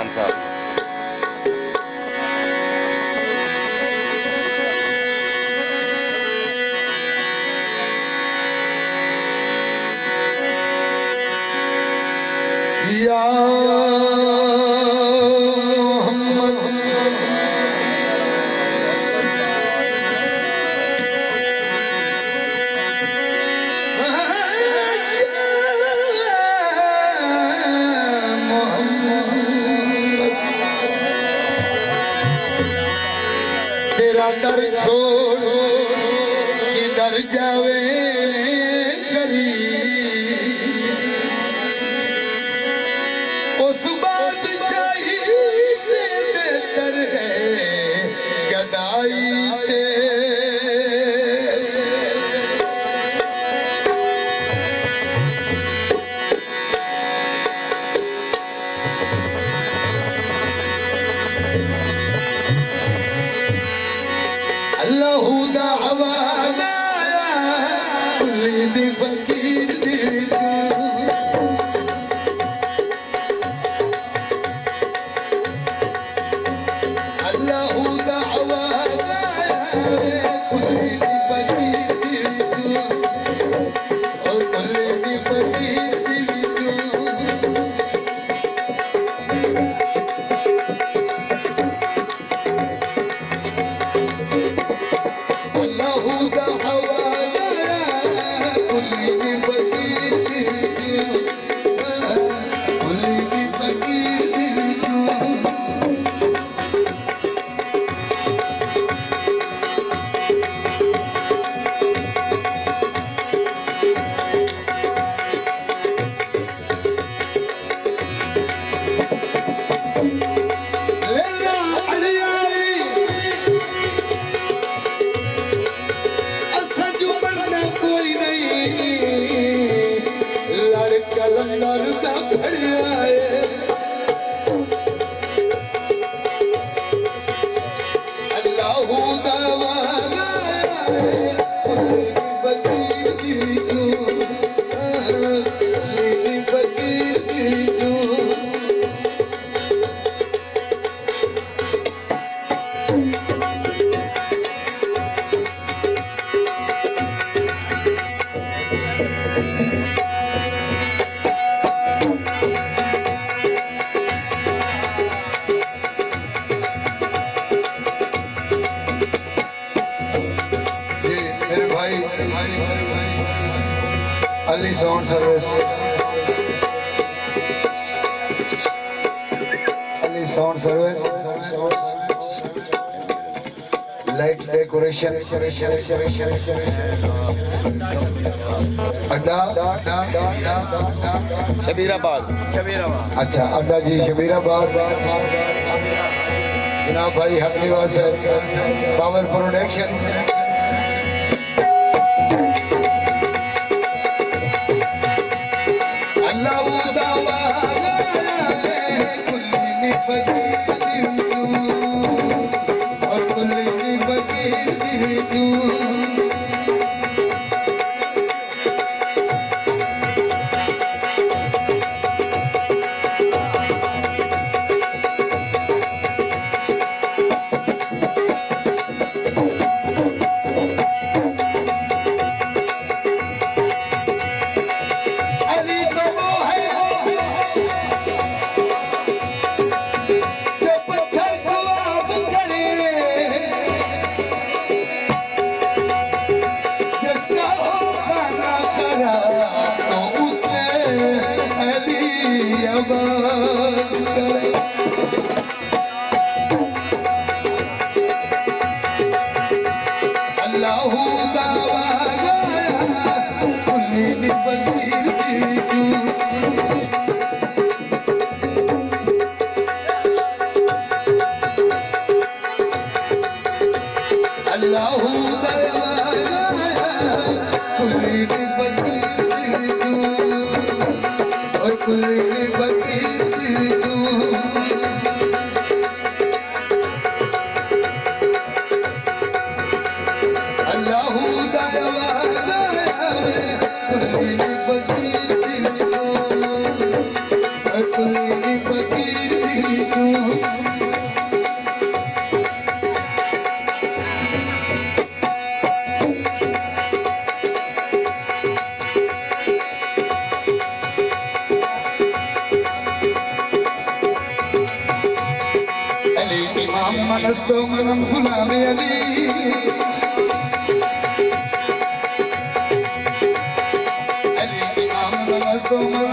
मान साहब। या तेरा दर छोड़ किधर जावे गरीब उस बादशाही से बेहतर है गदाई ते अल्लाह दा हवाला कुली दी फकीर दी अल्लाह दा हवाला कुली दी फकीर दी और कुली दी फकीर दी कलंदर का खड़िया है अल्लाह दावाना कुली फकीर दी तू कुली फकीर दी तू Ali sound service Ali sound service light decoration अड्डा शबीराबाद अच्छा अड्डा जी शबीराबाद जनाब भाई हक निवास पावर प्रोडक्शन फकीर तो मनम गुलाम अली अली इमाम नमाज तो मनम